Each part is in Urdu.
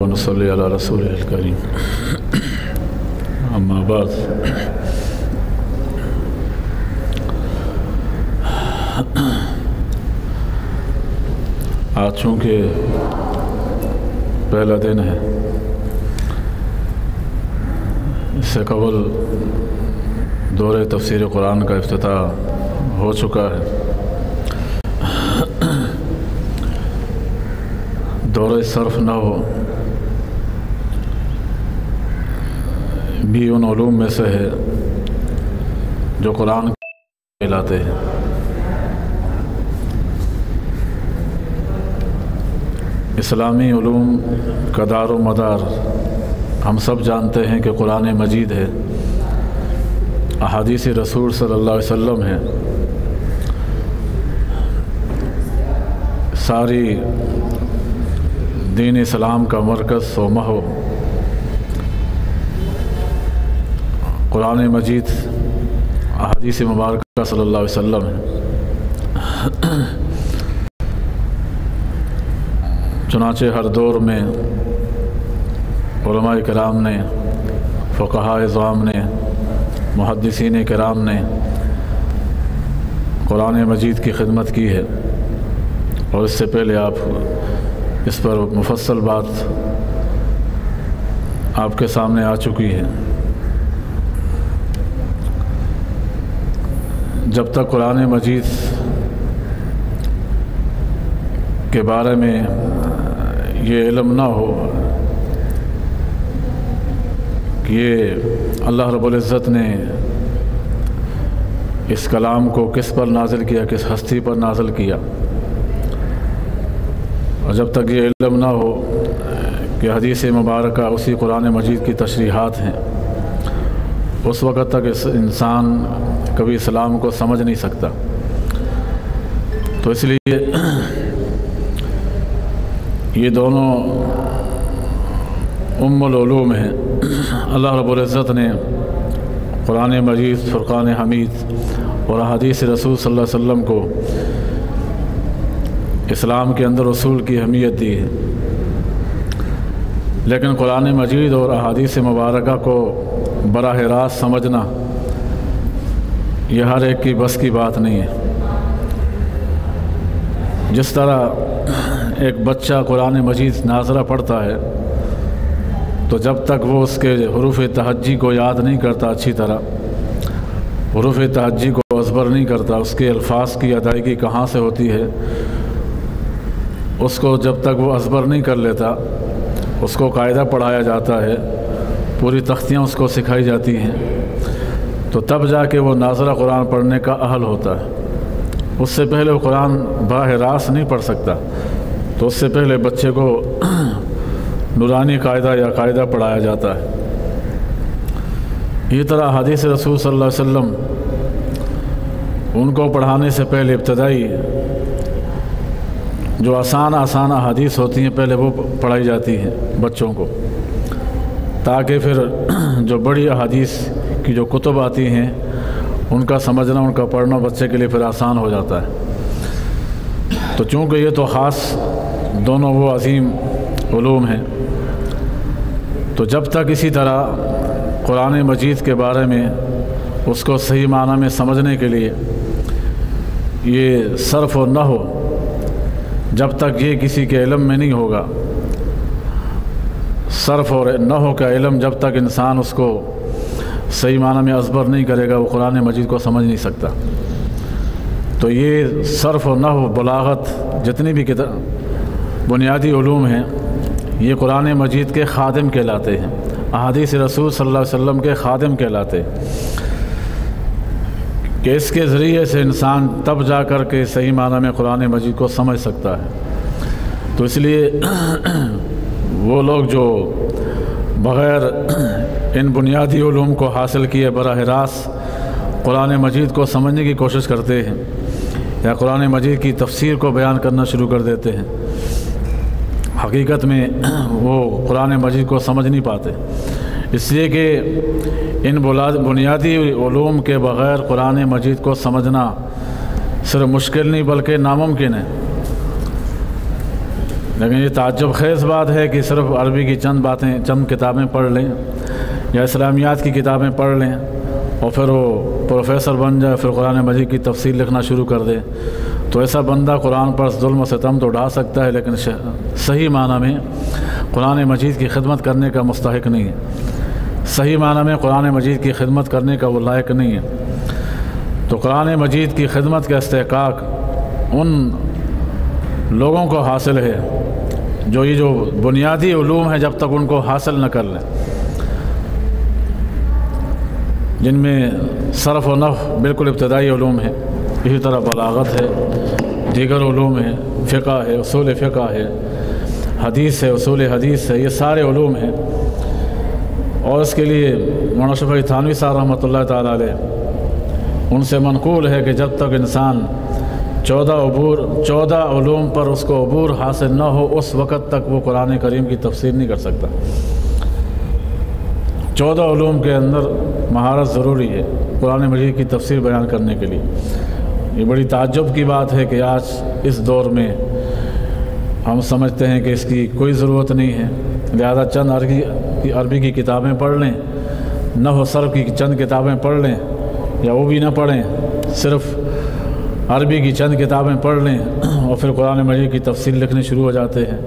ونصلی علی رسول الکریم اما بعد آج چونکہ پہلا دن ہے، اس سے قبل دورہ تفسیر قرآن کا افتتاح ہو چکا ہے۔ دورہ صرف نہ ہو بھی ان علوم میں سے ہے جو قرآن کہلاتے ہیں۔ اسلامی علوم کا دار و مدار ہم سب جانتے ہیں کہ قرآن مجید ہے، احادیث رسول صلی اللہ علیہ وسلم ہے۔ ساری دین اسلام کا مرکز و محو قرآن مجید احادیث مبارکہ صلی اللہ علیہ وسلم ہے۔ چنانچہ ہر دور میں علماء کرام نے، فقہاء اعظام نے، محدثین کرام نے قرآن مجید کی خدمت کی ہے، اور اس سے پہلے آپ اس پر مفصل بات آپ کے سامنے آ چکی ہے۔ جب تک قرآن مجید کے بارے میں یہ علم نہ ہو کہ یہ اللہ رب العزت نے اس کلام کو کس پر نازل کیا، کس ہستی پر نازل کیا، اور جب تک یہ علم نہ ہو کہ حدیث مبارکہ اسی قرآن مجید کی تشریحات ہیں، اس وقت تک انسان کبھی اسلام کو سمجھ نہیں سکتا۔ تو اس لیے یہ دونوں ام العلوم ہیں۔ اللہ رب العزت نے قرآن مجید، فرقان حمید اور احادیث رسول صلی اللہ علیہ وسلم کو اسلام کے اندر اصول کی اہمیت دی ہے، لیکن قرآن مجید اور احادیث مبارکہ کو براہ راست سمجھنا یہ ہر ایک کی بس کی بات نہیں ہے۔ جس طرح ایک بچہ قرآن مجید ناظرہ پڑھتا ہے تو جب تک وہ اس کے حروف تہجی کو یاد نہیں کرتا، اچھی طرح حروف تہجی کو ازبر نہیں کرتا، اس کے الفاظ کی ادائیگی کہاں سے ہوتی ہے، اس کو جب تک وہ ازبر نہیں کر لیتا، اس کو قاعدہ پڑھایا جاتا ہے، پوری تختیاں اس کو سکھائی جاتی ہیں، تو تب جا کے وہ ناظرہ قرآن پڑھنے کا اہل ہوتا ہے۔ اس سے پہلے وہ قرآن براہ راست نہیں پڑھ سکتا، تو اس سے پہلے بچے کو نورانی قاعدہ یا قاعدہ پڑھایا جاتا ہے۔ یہ طرح حدیث رسول صلی اللہ علیہ وسلم، ان کو پڑھانے سے پہلے ابتدائی جو آسان حدیث ہوتی ہیں پہلے وہ پڑھائی جاتی ہیں بچوں کو، تاکہ پھر جو بڑی احادیث کی جو کتب آتی ہیں ان کا سمجھنا، ان کا پڑھنا بچے کے لیے پھر آسان ہو جاتا ہے۔ تو چونکہ یہ تو خاص دونوں وہ عظیم علوم ہیں، تو جب تک اسی طرح قرآن مجید کے بارے میں اس کو صحیح معنی میں سمجھنے کے لیے یہ صرف و نہ ہو، جب تک یہ کسی کے علم میں نہیں ہوگا، صرف اور نحو کا علم جب تک انسان اس کو صحیح معنی میں ازبر نہیں کرے گا، وہ قرآن مجید کو سمجھ نہیں سکتا۔ تو یہ صرف و نحو، بلاغت، جتنی بھی بنیادی علوم ہیں، یہ قرآن مجید کے خادم کہلاتے ہیں، احادیث رسول صلی اللہ علیہ وسلم کے خادم کہلاتے ہیں، کہ اس کے ذریعے سے انسان تب جا کر کے صحیح معنی میں قرآن مجید کو سمجھ سکتا ہے۔ تو اس لیے وہ لوگ جو بغیر ان بنیادی علوم کو حاصل کیے براہ راست قرآن مجید کو سمجھنے کی کوشش کرتے ہیں، یا قرآن مجید کی تفسیر کو بیان کرنا شروع کر دیتے ہیں، حقیقت میں وہ قرآن مجید کو سمجھ نہیں پاتے، اس لیے کہ ان بنیادی علوم کے بغیر قرآن مجید کو سمجھنا صرف مشکل نہیں بلکہ ناممکن ہے۔ لیکن یہ تعجب خیز بات ہے کہ صرف عربی کی چند کتابیں پڑھ لیں یا اسلامیات کی کتابیں پڑھ لیں اور پھر وہ پروفیسر بن جائے، پھر قرآن مجید کی تفسیر لکھنا شروع کر دے، تو ایسا بندہ قرآن پر ظلم و ستم تو ڈھا سکتا ہے، لیکن صحیح معنی میں قرآن مجید کی خدمت کرنے کا مستحق نہیں ہے، صحیح معنی میں قرآن مجید کی خدمت کرنے کا وہ لائق نہیں ہے۔ تو قرآن مجید کی خدمت کا استحقاق ان لوگوں کو حاصل ہے جو یہ جو بنیادی علوم ہیں جب تک ان کو حاصل نہ کر لیں، جن میں صرف و نحو بالکل ابتدائی علوم ہے، اسی طرح بلاغت ہے، دیگر علوم ہیں، فقہ ہے، اصول فقہ ہے، حدیث ہے، اصول حدیث ہے، یہ سارے علوم ہیں۔ اور اس کے لیے مولانا اشرف علی تھانوی صاحب رحمۃ اللہ تعالیٰ علیہ ان سے منقول ہے کہ جب تک انسان 14 علوم پر اس کو عبور حاصل نہ ہو، اس وقت تک وہ قرآن کریم کی تفسیر نہیں کر سکتا۔ 14 علوم کے اندر مہارت ضروری ہے قرآن مجید کی تفسیر بیان کرنے کے لیے۔ یہ بڑی تعجب کی بات ہے کہ آج اس دور میں ہم سمجھتے ہیں کہ اس کی کوئی ضرورت نہیں ہے، لہذا چند عربی کی کتابیں پڑھ لیں، نحو صرف کی چند کتابیں پڑھ لیں یا وہ بھی نہ پڑھیں، صرف عربی کی چند کتابیں پڑھ لیں اور پھر قرآن مجید کی تفسیر لکھنے شروع ہو جاتے ہیں۔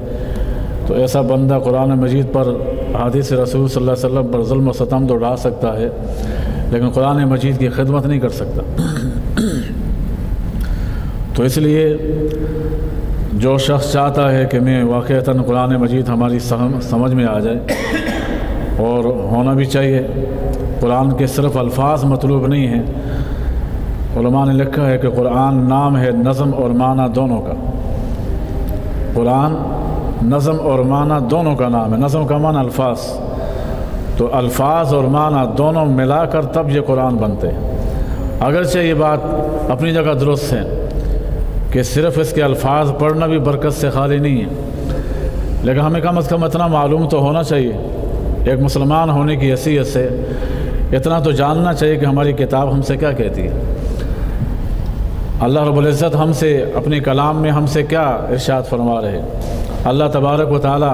تو ایسا بندہ قرآن مجید پر، حدیث رسول صلی اللہ علیہ وسلم پر ظلم و ستم تو ڈھا سکتا ہے، لیکن قرآن مجید کی خدمت نہیں کر سکتا۔ تو اس لیے جو شخص چاہتا ہے کہ میں واقعتاً قرآن مجید ہماری سمجھ میں آ جائے، اور ہونا بھی چاہیے، قرآن کے صرف الفاظ مطلوب نہیں ہیں، علماء نے لکھا ہے کہ قرآن نام ہے نظم اور معنی دونوں کا۔ قرآن نظم اور معنی دونوں کا نام ہے۔ نظم کا معنی الفاظ، تو الفاظ اور معنی دونوں ملا کر تب یہ قرآن بنتے ہیں۔ اگرچہ یہ بات اپنی جگہ درست ہے کہ صرف اس کے الفاظ پڑھنا بھی برکت سے خالی نہیں ہے، لیکن ہمیں کم از کم اتنا معلوم تو ہونا چاہیے، ایک مسلمان ہونے کی حیثیت سے اتنا تو جاننا چاہیے کہ ہماری کتاب ہم سے کیا کہتی ہے، اللہ رب العزت ہم سے اپنے کلام میں ہم سے کیا ارشاد فرما رہے ہیں، اللہ تبارک و تعالی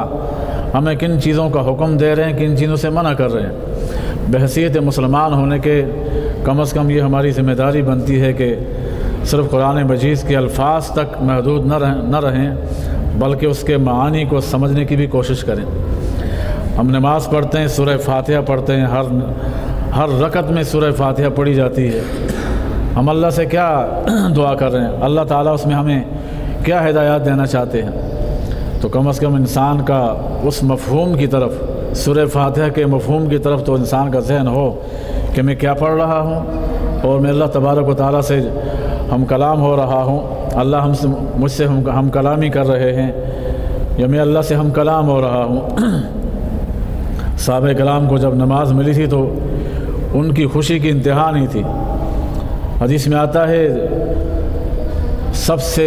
ہمیں کن چیزوں کا حکم دے رہے ہیں، کن چیزوں سے منع کر رہے ہیں۔ بحیثیت مسلمان ہونے کے کم از کم یہ ہماری ذمہ داری بنتی ہے کہ صرف قرآن مجید کے الفاظ تک محدود نہ رہیں، بلکہ اس کے معانی کو سمجھنے کی بھی کوشش کریں۔ ہم نماز پڑھتے ہیں، سورہ فاتحہ پڑھتے ہیں، ہر رکعت میں سورہ فاتحہ پڑھی جاتی ہے۔ ہم اللہ سے کیا دعا کر رہے ہیں، اللہ تعالیٰ اس میں ہمیں کیا ہدایات دینا چاہتے ہیں؟ تو کم از کم انسان کا اس مفہوم کی طرف، سورہ فاتحہ کے مفہوم کی طرف تو انسان کا ذہن ہو کہ میں کیا پڑھ رہا ہوں، اور میں اللہ تبارک و تعالیٰ سے ہم کلام ہو رہا ہوں، اللہ مجھ سے ہم کلامی کر رہے ہیں، یا میں اللہ سے ہم کلام ہو رہا ہوں۔ صحابہ کرام کو جب نماز ملی تھی تو ان کی خوشی کی انتہا نہیں تھی۔ حدیث میں آتا ہے سب سے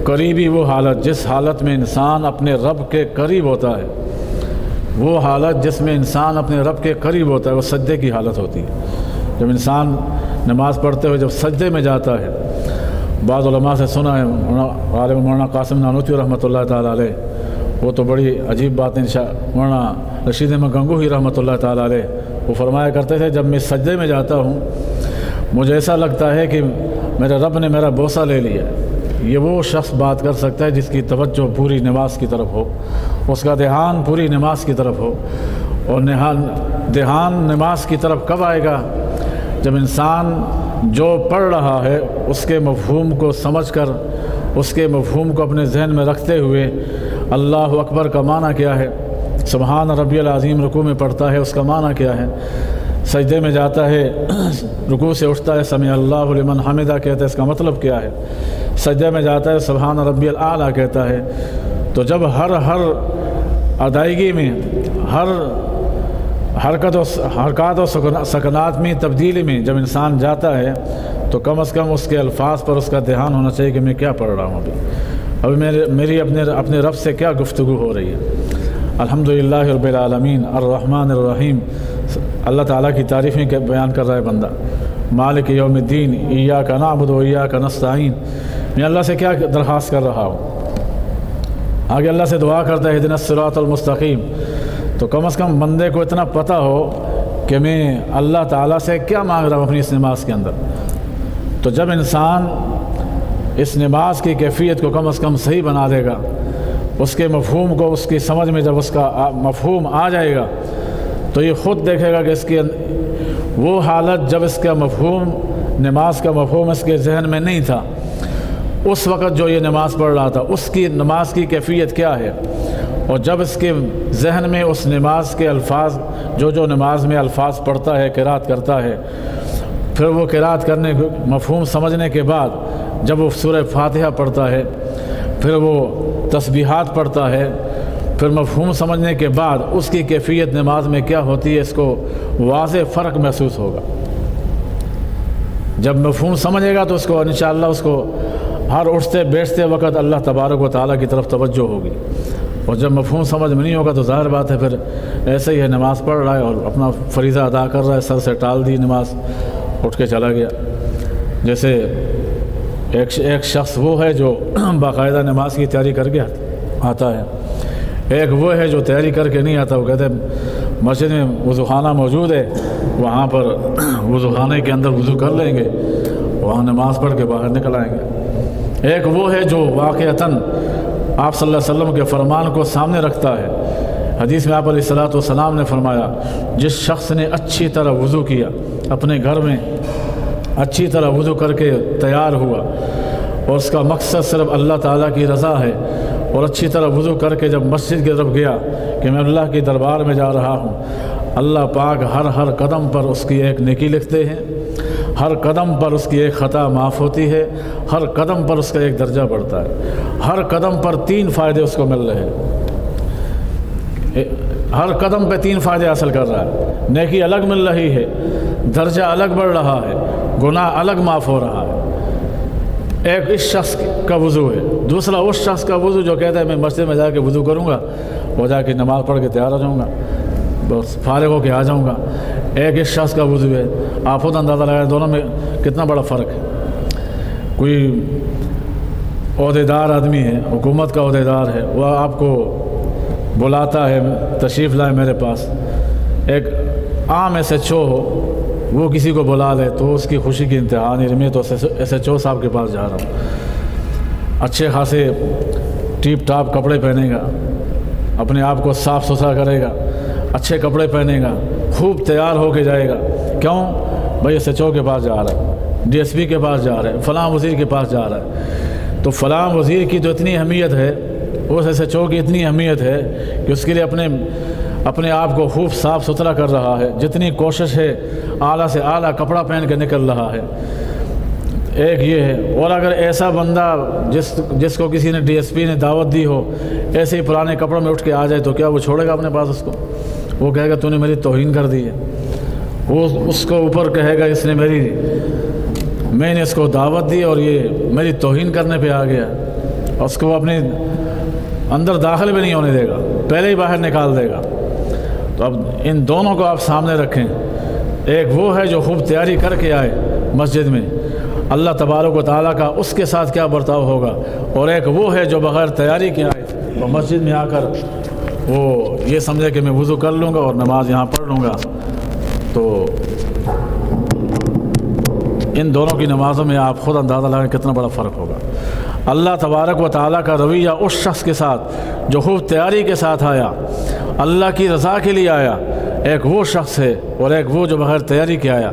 قریبی وہ حالت، جس حالت میں انسان اپنے رب کے قریب ہوتا ہے، وہ حالت جس میں انسان اپنے رب کے قریب ہوتا ہے، وہ سجدے کی حالت ہوتی ہے۔ جب انسان نماز پڑھتے ہوئے جب سجدے میں جاتا ہے، بعض علماء سے سنا ہے، غالب مولانا قاسم نانوتوی رحمۃ اللہ تعالیٰ علیہ، وہ تو بڑی عجیب بات ہے، مولانا رشید احمد گنگوہی رحمۃ اللہ تعالیٰ علیہ وہ فرمایا کرتے تھے، جب میں سجدے میں جاتا ہوں مجھے ایسا لگتا ہے کہ میرے رب نے میرا بوسہ لے لیا۔ یہ وہ شخص بات کر سکتا ہے جس کی توجہ پوری نماز کی طرف ہو، اس کا دھیان پوری نماز کی طرف ہو۔ اور دھیان نماز کی طرف کب آئے گا؟ جب انسان جو پڑھ رہا ہے اس کے مفہوم کو سمجھ کر، اس کے مفہوم کو اپنے ذہن میں رکھتے ہوئے، اللہ اکبر کا معنی کیا ہے، سبحان ربی العظیم رکوع میں پڑھتا ہے اس کا معنی کیا ہے، سجدے میں جاتا ہے، رکوع سے اٹھتا ہے سمع اللہ لمن حمدہ کہتا ہے، اس کا مطلب کیا ہے، سجدے میں جاتا ہے سبحان ربی الاعلیٰ کہتا ہے۔ تو جب ہر ادائیگی میں، ہر حرکات و سکنات میں، تبدیلی میں جب انسان جاتا ہے تو کم از کم اس کے الفاظ پر اس کا دھیان ہونا چاہیے کہ میں کیا پڑھ رہا ہوں، ابھی میری اپنے رب سے کیا گفتگو ہو رہی ہے۔ الحمدللہ رب العالمین الرحمن الرحیم، اللہ تعالیٰ کی تعریفیں بیان کر رہا ہے بندہ، مالک یوم الدین، ایاک نعبد و ایاک نستعین، میں اللہ سے کیا درخواست کر رہا ہوں، آگے اللہ سے دعا کرتا ہے اہدنا الصراط المستقیم، تو کم از کم بندے کو اتنا پتہ ہو کہ میں اللہ تعالیٰ سے کیا مانگ رہا ہوں اپنی اس نماز کے اندر۔ تو جب انسان اس نماز کی کیفیت کو کم از کم صحیح بنا دے گا، اس کے مفہوم کو اس کی سمجھ میں جب اس کا مفہوم آ جائے گا، تو یہ خود دیکھے گا کہ اس کی وہ حالت جب اس کا مفہوم، نماز کا مفہوم اس کے ذہن میں نہیں تھا، اس وقت جو یہ نماز پڑھ رہا تھا اس کی نماز کی کیفیت کیا ہے، اور جب اس کے ذہن میں اس نماز کے الفاظ، جو نماز میں الفاظ پڑھتا ہے، قرات کرتا ہے، پھر وہ قرات کرنے مفہوم سمجھنے کے بعد جب وہ سورہ فاتحہ پڑھتا ہے، پھر وہ تسبیحات پڑھتا ہے، پھر مفہوم سمجھنے کے بعد اس کی کیفیت نماز میں کیا ہوتی ہے، اس کو واضح فرق محسوس ہوگا۔ جب مفہوم سمجھے گا تو اس کو انشاءاللہ اس کو ہر اٹھتے بیٹھتے وقت اللہ تبارک و تعالیٰ کی طرف توجہ ہوگی، اور جب مفہوم سمجھ میں نہیں ہوگا تو ظاہر بات ہے پھر ایسے ہی ہے، نماز پڑھ رہا ہے اور اپنا فریضہ ادا کر رہا ہے، سر سے ٹال دی نماز، اٹھ کے چلا گیا۔ جیسے ایک شخص وہ ہے جو باقاعدہ نماز کی تیاری کر کے آتا ہے، ایک وہ ہے جو تیاری کر کے نہیں آتا، وہ کہتے ہیں مسجد میں وضو خانہ موجود ہے، وہاں پر وضو خانے کے اندر وضو کر لیں گے، وہاں نماز پڑھ کے باہر نکل آئیں گے۔ ایک وہ ہے جو واقعتاً آپ صلی اللہ علیہ وسلم کے فرمان کو سامنے رکھتا ہے۔ حدیث میں آپ علیہ الصلوۃ والسلام نے فرمایا، جس شخص نے اچھی طرح وضو کیا، اپنے گھر میں اچھی طرح وضو کر کے تیار ہوا، اور اس کا مقصد صرف اللہ تعالیٰ کی رضا ہے، اور اچھی طرح وضو کر کے جب مسجد کی طرف گیا کہ میں اللہ کے دربار میں جا رہا ہوں، اللہ پاک ہر قدم پر اس کی ایک نیکی لکھتے ہیں، ہر قدم پر اس کی ایک خطا معاف ہوتی ہے، ہر قدم پر اس کا ایک درجہ بڑھتا ہے، ہر قدم پر 3 فائدے اس کو مل رہے ہیں، ہر قدم پہ 3 فائدے حاصل کر رہا ہے، نیکی الگ مل رہی ہے، درجہ الگ بڑھ رہا ہے، گناہ الگ معاف ہو رہا ہے۔ ایک اس شخص کا وضو ہے، دوسرا اس شخص کا وضو جو کہتا ہے میں مسجد میں جا کے وضو کروں گا، وہ جا کے نماز پڑھ کے تیار ہو جاؤں گا، بس فارغ ہو کے آ جاؤں گا۔ ایک اس شخص کا وضو ہے، آپ خود اندازہ لگائیں دونوں میں کتنا بڑا فرق ہے۔ کوئی عہدیدار آدمی ہے، حکومت کا عہدیدار ہے، وہ آپ کو بلاتا ہے تشریف لائے میرے پاس، ایک عام ایس ایچ او ہو وہ کسی کو بلا لے تو اس کی خوشی کی انتہا نہیں، میں تو ایس ایچ او صاحب کے پاس جا رہا ہوں، اچھے خاصے ٹیپ ٹاپ کپڑے پہنے گا، اپنے آپ کو صاف ستھرا کرے گا، اچھے کپڑے پہنے گا، خوب تیار ہو کے جائے گا، کیوں بھائی ایس ایچ او کے پاس جا رہا ہے، ڈی ایس پی کے پاس جا رہا ہے، فلاں وزیر کے پاس جا رہا ہے، تو فلاں وزیر کی جو اتنی اہمیت ہے، اس ایس ایچ او کی اتنی اہمیت ہے کہ اس کے لیے اپنے آپ کو خوب صاف ستھرا کر رہا ہے، جتنی کوشش ہے اعلیٰ سے اعلیٰ کپڑا پہن کے نکل رہا ہے۔ ایک یہ ہے، اور اگر ایسا بندہ جس کو کسی نے ڈی ایس پی نے دعوت دی ہو ایسے ہی پرانے کپڑوں میں اٹھ کے آ جائے تو کیا وہ چھوڑے گا اپنے پاس اس کو؟ وہ کہے گا تو نے میری توہین کر دی ہے، وہ اس کو اوپر کہے گا میں نے اس کو دعوت دی اور یہ میری توہین کرنے پہ آ گیا، اس کو اپنے اندر داخل بھی نہیں ہونے دے گا، پہلے ہی باہر نکال دے گا۔ تو اب ان دونوں کو آپ سامنے رکھیں، ایک وہ ہے جو خوب تیاری کر کے آئے مسجد میں، اللہ تبارک و تعالیٰ کا اس کے ساتھ کیا برتاؤ ہوگا، اور ایک وہ ہے جو بغیر تیاری کے آئے وہ مسجد میں آ کر وہ یہ سمجھے کہ میں وضو کر لوں گا اور نماز یہاں پڑھ لوں گا، تو ان دونوں کی نمازوں میں آپ خود اندازہ لگائیں کتنا بڑا فرق ہوگا۔ اللہ تبارک و تعالیٰ کا رویہ اس شخص کے ساتھ جو خوب تیاری کے ساتھ آیا، اللہ کی رضا کے لیے آیا، ایک وہ شخص ہے اور ایک وہ جو بغیر تیاری کے آیا،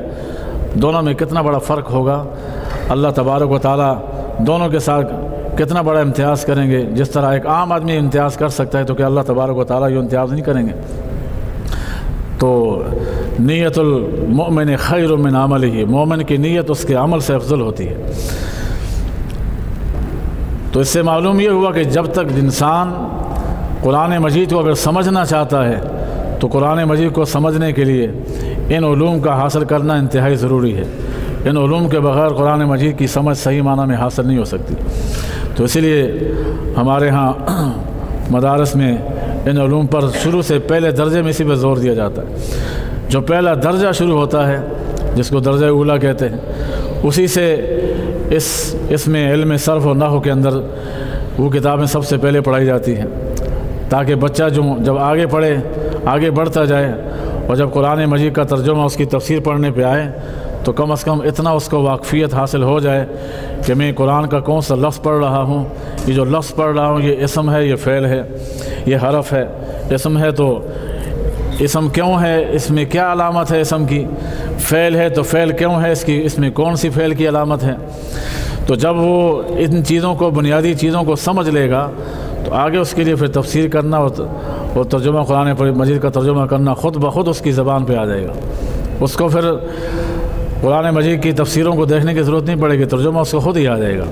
دونوں میں کتنا بڑا فرق ہوگا۔ اللہ تبارک و تعالیٰ دونوں کے ساتھ کتنا بڑا امتیاز کریں گے، جس طرح ایک عام آدمی امتیاز کر سکتا ہے تو کیا اللہ تبارک و تعالیٰ یہ امتیاز نہیں کریں گے؟ تو نیت المؤمن خیر من عملہ، مومن کی نیت اس کے عمل سے افضل ہوتی ہے۔ تو اس سے معلوم یہ ہوا کہ جب تک انسان قرآن مجید کو اگر سمجھنا چاہتا ہے تو قرآن مجید کو سمجھنے کے لیے ان علوم کا حاصل کرنا انتہائی ضروری ہے۔ ان علوم کے بغیر قرآن مجید کی سمجھ صحیح معنی میں حاصل نہیں ہو سکتی۔ تو اسی لیے ہمارے ہاں مدارس میں ان علوم پر شروع سے پہلے درجے میں اسی پہ زور دیا جاتا ہے۔ جو پہلا درجہ شروع ہوتا ہے جس کو درجہ اولا کہتے ہیں، اسی سے اس میں علم صرف و نحو کے اندر وہ کتابیں سب سے پہلے پڑھائی جاتی ہیں، تاکہ بچہ جب آگے پڑھے، آگے بڑھتا جائے، اور جب قرآن مجید کا ترجمہ اس کی تفسیر پڑھنے پہ آئے تو کم از کم اتنا اس کو واقفیت حاصل ہو جائے کہ میں قرآن کا کون سا لفظ پڑھ رہا ہوں، یہ جو لفظ پڑھ رہا ہوں یہ اسم ہے، یہ فعل ہے، یہ حرف ہے۔ اسم ہے تو اسم کیوں ہے، اس میں کیا علامت ہے اسم کی، فعل ہے تو فعل کیوں ہے، اس میں کون سی فعل کی علامت ہے۔ تو جب وہ ان چیزوں کو، بنیادی چیزوں کو سمجھ لے گا تو آگے اس کے لیے پھر تفسیر کرنا اور ترجمہ قرآن مجید کا ترجمہ کرنا خود بخود اس کی زبان پہ آ جائے گا۔ اس کو پھر قرآن مجید کی تفسیروں کو دیکھنے کی ضرورت نہیں پڑے گی، ترجمہ اس کو خود ہی آ جائے گا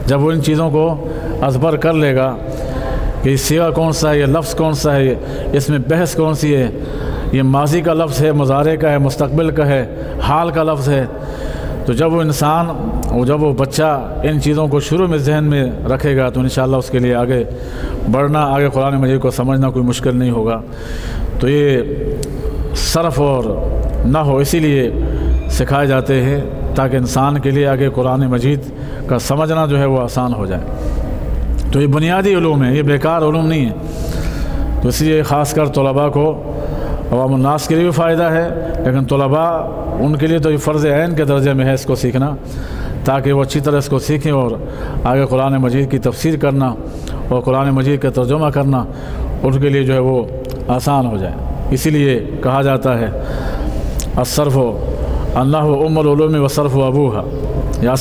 جب وہ ان چیزوں کو ازبر کر لے گا کہ یہ صیغہ کون سا ہے، یہ لفظ کون سا ہے، اس میں بحث کون سی ہے، یہ ماضی کا لفظ ہے، مضارع کا ہے، مستقبل کا ہے، حال کا لفظ ہے۔ تو جب وہ بچہ ان چیزوں کو شروع میں ذہن میں رکھے گا تو انشاءاللہ اس کے لیے آگے بڑھنا، آگے قرآن مجید کو سمجھنا کوئی مشکل نہیں ہوگا۔ تو یہ صرف اور نحو اسی لیے سکھائے جاتے ہیں تاکہ انسان کے لیے آگے قرآن مجید کا سمجھنا جو ہے وہ آسان ہو جائے۔ تو یہ بنیادی علوم ہیں، یہ بیکار علوم نہیں ہے۔ تو اس لیے خاص کر طلباء کو، عوام الناس کے لیے بھی فائدہ ہے، لیکن طلباء ان کے لیے تو یہ فرض عین کے درجے میں ہے اس کو سیکھنا، تاکہ وہ اچھی طرح اس کو سیکھیں اور آگے قرآن مجید کی تفسیر کرنا اور قرآن مجید کا ترجمہ کرنا ان کے لیے جو ہے وہ آسان ہو جائے۔ اسی لیے کہا جاتا ہے الصرف النحو ام العلوم والصرف ابوها، یا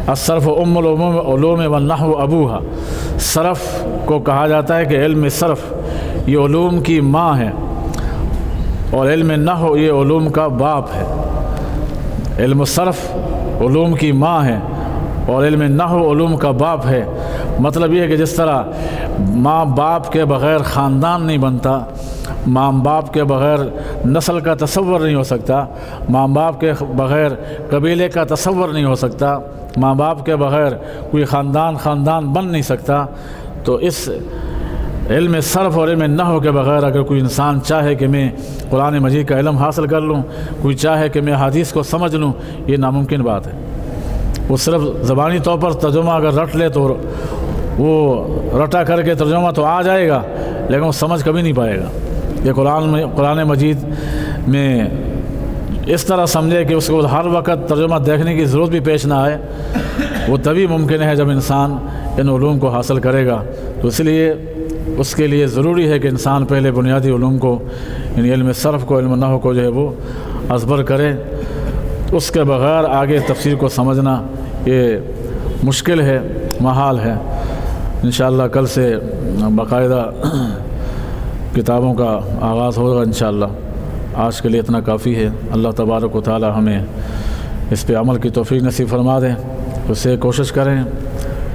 الصرف ام العلوم والنحو ابوها۔ صرف کو کہا جاتا ہے کہ علم صرف یہ علوم کی ماں ہے، اور علم نحو یہ علوم کا باپ ہے۔ علم صرف علوم کی ماں ہے اور علم نحو علوم کا باپ ہے۔ مطلب یہ ہے کہ جس طرح ماں باپ کے بغیر خاندان نہیں بنتا، ماں باپ کے بغیر نسل کا تصور نہیں ہو سکتا، ماں باپ کے بغیر قبیلے کا تصور نہیں ہو سکتا، ماں باپ کے بغیر کوئی خاندان بن نہیں سکتا، تو اس علم صرف اور علم نحو کے بغیر اگر کوئی انسان چاہے کہ میں قرآن مجید کا علم حاصل کر لوں، کوئی چاہے کہ میں حدیث کو سمجھ لوں، یہ ناممکن بات ہے۔ وہ صرف زبانی طور پر ترجمہ اگر رٹ لے تو وہ رٹا کر کے ترجمہ تو آ جائے گا، لیکن وہ سمجھ کبھی نہیں پائے گا۔ یہ قرآن مجید میں اس طرح سمجھے کہ اس کو ہر وقت ترجمہ دیکھنے کی ضرورت بھی پیش نہ آئے، وہ تبھی ممکن ہے جب انسان ان علوم کو حاصل کرے گا۔ تو اس لیے اس کے لیے ضروری ہے کہ انسان پہلے بنیادی علوم کو، یعنی علم صرف کو، علم نحو کو جو ہے وہ ازبر کرے۔ اس کے بغیر آگے تفسیر کو سمجھنا یہ مشکل ہے، محال ہے۔ انشاءاللہ کل سے باقاعدہ کتابوں کا آغاز ہوگا انشاءاللہ۔ آج کے لیے اتنا کافی ہے۔ اللہ تبارک و تعالی ہمیں اس پہ عمل کی توفیق نصیب فرما دیں۔ اس سے کوشش کریں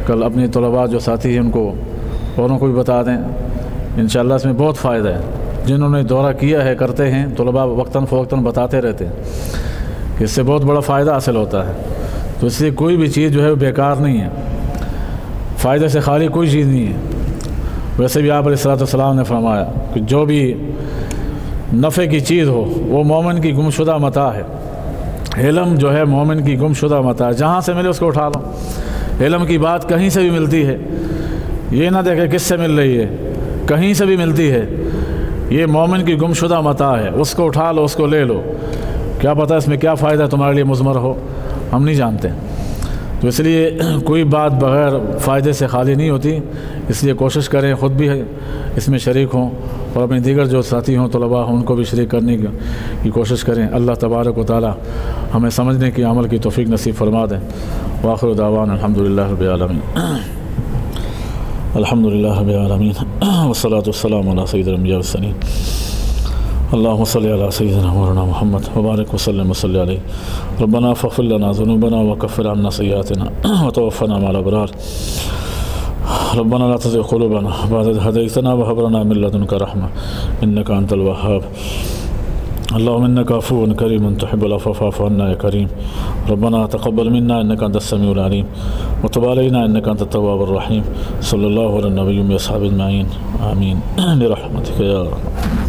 کل اپنے طلباء جو ساتھی ہیں ان کو اوروں کو بھی بتا دیں۔ انشاءاللہ اس میں بہت فائدہ ہے۔ جنہوں نے دورہ کیا ہے، کرتے ہیں، طلباء وقتاً فوقتاً بتاتے رہتے ہیں کہ اس سے بہت بڑا فائدہ حاصل ہوتا ہے۔ تو اس سے کوئی بھی چیز جو ہے بیکار نہیں ہے، فائدے سے خالی کوئی چیز نہیں ہے۔ ویسے بھی آپ علیہ السلام نے فرمایا کہ جو بھی نفع کی چیز ہو وہ مومن کی گمشدہ متاع ہے۔ علم جو ہے مومن کی گمشدہ متاع ہے، جہاں سے ملے اس کو اٹھا لو۔ علم کی بات کہیں سے بھی ملتی ہے، یہ نہ دیکھے کس سے مل رہی ہے، کہیں سے بھی ملتی ہے، یہ مومن کی گمشدہ متاع ہے، اس کو اٹھا لو، اس کو لے لو۔ کیا پتہ اس میں کیا فائدہ تمہارے لیے مضمر ہو، ہم نہیں جانتے۔ تو اس لیے کوئی بات بغیر فائدے سے خالی نہیں ہوتی، اس لیے کوشش کریں خود بھی اس میں شریک ہوں اور اپنے دیگر جو ساتھی ہوں، طلباء ہوں، ان کو بھی شریک کرنے کی کوشش کریں۔ اللہ تبارک و تعالی ہمیں سمجھنے کی، عمل کی توفیق نصیب فرما دیں۔ وآخر دعوانا الحمدللہ رب العالمین۔ الحمدللہ رب العالمین والصلاة والسلام علی سید الانبیاء والمرسلین۔ اللہم صلی علی سیدنا مولانا محمد وبارک وسلم وصلی علیہ۔ ربنا فاغفر لنا ذنوبنا وکفر عنا سیئاتنا وتوفنا مع الابرار۔ ربنا لا تزغ قلوبنا بعد إذ هديتنا وهب لنا من لدنك رحمة إنك أنت الوهاب۔ اللهم إنك عفو كريم تحب العفو فاعف عنا يا كريم۔ ربنا تقبل منا إنك أنت السميع العليم وتب علينا إنك أنت التواب الرحيم۔ صلى الله على النبي وأصحابه أجمعين آمين برحمتك يا رب۔